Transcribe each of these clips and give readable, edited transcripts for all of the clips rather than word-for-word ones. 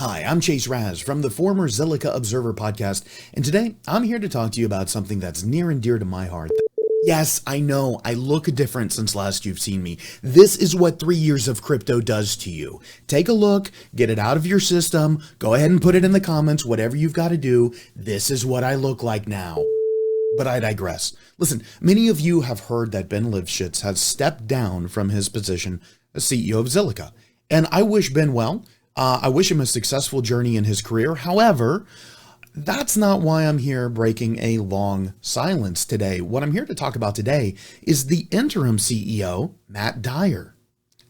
Hi, I'm Chase Raz from the former Zilliqa Observer podcast, and today I'm here to talk to you about something that's near and dear to my heart. Yes, I know, I look different since last you've seen me. This is what 3 years of crypto does to you. Take a look, get it out of your system, go ahead and put it in the comments, whatever you've got to do. This is what I look like now. But I digress. Listen, many of you have heard that Ben Lifshitz has stepped down from his position as CEO of Zilliqa, and I wish Ben well. I wish him a successful journey in his career. However, that's not why I'm here breaking a long silence today. What I'm here to talk about today is the interim CEO, Matt Dyer.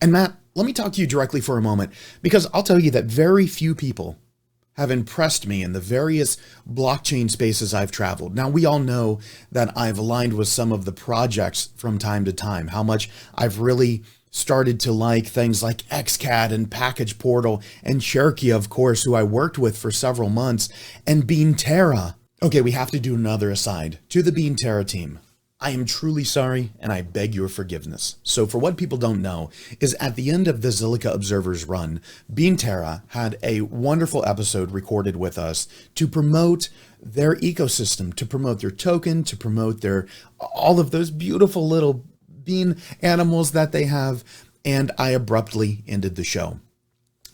And Matt, let me talk to you directly for a moment, because I'll tell you that very few people have impressed me in the various blockchain spaces I've traveled. Now, we all know that I've aligned with some of the projects from time to time, how much I've really started to like things like XCAT and Package Portal and Cherokee, of course, who I worked with for several months, and Beanterra. Okay, we have to do another aside. To the Beanterra team, I am truly sorry and I beg your forgiveness. So for what people don't know is at the end of the Zilliqa Observer's run, Beanterra had a wonderful episode recorded with us to promote their ecosystem, to promote their token, to promote all of those beautiful little bean animals that they have, and I abruptly ended the show.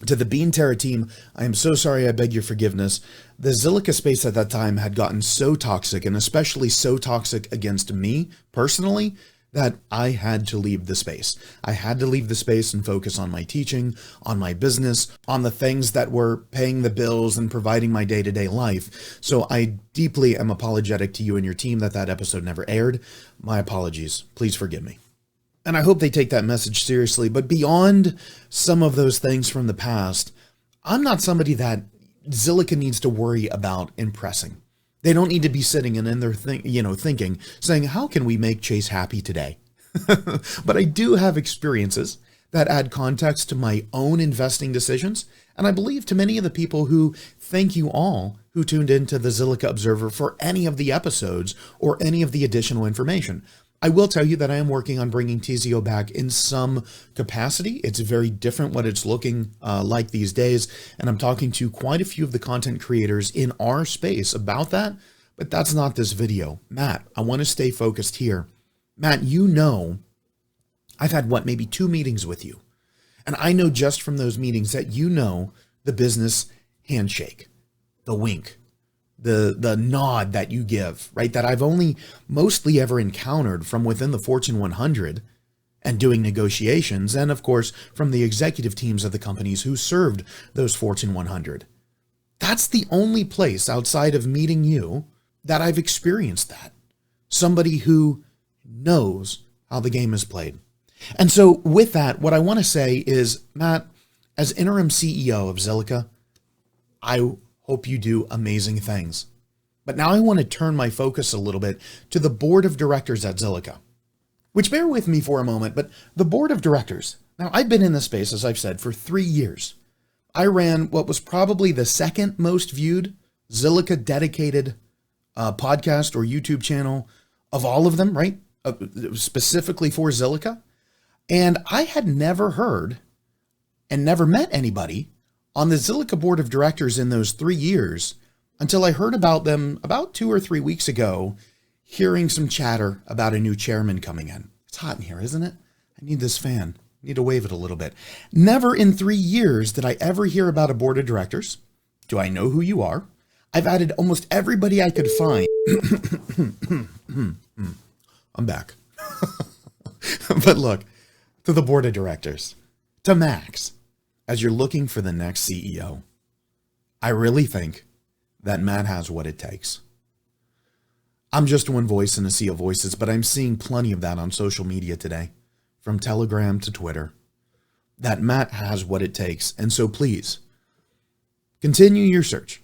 To the Beanterra team, I am so sorry, I beg your forgiveness. The Zilliqa space at that time had gotten so toxic, and especially so toxic against me personally, that I had to leave the space. I had to leave the space and focus on my teaching, on my business, on the things that were paying the bills and providing my day-to-day life. So I deeply am apologetic to you and your team that episode never aired. My apologies. Please forgive me. And I hope they take that message seriously. But beyond some of those things from the past, I'm not somebody that Zilliqa needs to worry about impressing. They don't need to be sitting and in their thinking, saying, how can we make Chase happy today? But I do have experiences that add context to my own investing decisions. And I believe to many of the people who thank you all who tuned into the Zilliqa Observer for any of the episodes or any of the additional information. I will tell you that I am working on bringing TZO back in some capacity. It's very different what it's looking like these days, and I'm talking to quite a few of the content creators in our space about that, but that's not this video. Matt, I want to stay focused here. Matt, you know, I've had maybe 2 meetings with you, and I know just from those meetings that you know the business handshake, the wink, the nod that you give, right? That I've only mostly ever encountered from within the Fortune 100 and doing negotiations, and of course from the executive teams of the companies who served those Fortune 100. That's the only place outside of meeting you that I've experienced that. Somebody who knows how the game is played. And so with that, what I want to say is, Matt, as interim CEO of Zilliqa, I hope you do amazing things. But now I want to turn my focus a little bit to the board of directors at Zilliqa, which, bear with me for a moment, but the board of directors, now I've been in this space, as I've said, for 3 years. I ran what was probably the second most viewed Zilliqa dedicated podcast or YouTube channel of all of them, right? Specifically for Zilliqa. And I had never heard and never met anybody on the Zilliqa board of directors in those 3 years until I heard about them about 2 or 3 weeks ago, hearing some chatter about a new chairman coming in. It's hot in here, isn't it? I need this fan. I need to wave it a little bit. Never in 3 years did I ever hear about a board of directors. Do I know who you are? I've added almost everybody I could find. I'm back. But look, to the board of directors, to Max, as you're looking for the next CEO, I really think that Matt has what it takes. I'm just one voice in a sea of voices, but I'm seeing plenty of that on social media today, from Telegram to Twitter, that Matt has what it takes. And so please, continue your search.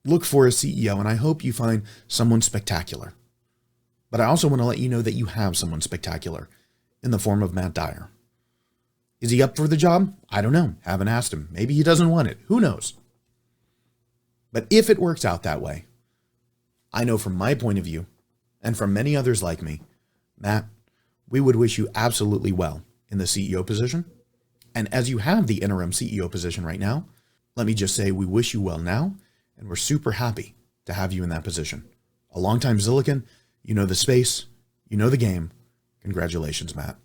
Look for a CEO, and I hope you find someone spectacular. But I also want to let you know that you have someone spectacular in the form of Matt Dyer. Is he up for the job? I don't know. Haven't asked him. Maybe he doesn't want it. Who knows? But if it works out that way, I know from my point of view, and from many others like me, Matt, we would wish you absolutely well in the CEO position. And as you have the interim CEO position right now, let me just say we wish you well now, and we're super happy to have you in that position. A longtime Zilliqan, you know the space, you know the game. Congratulations, Matt.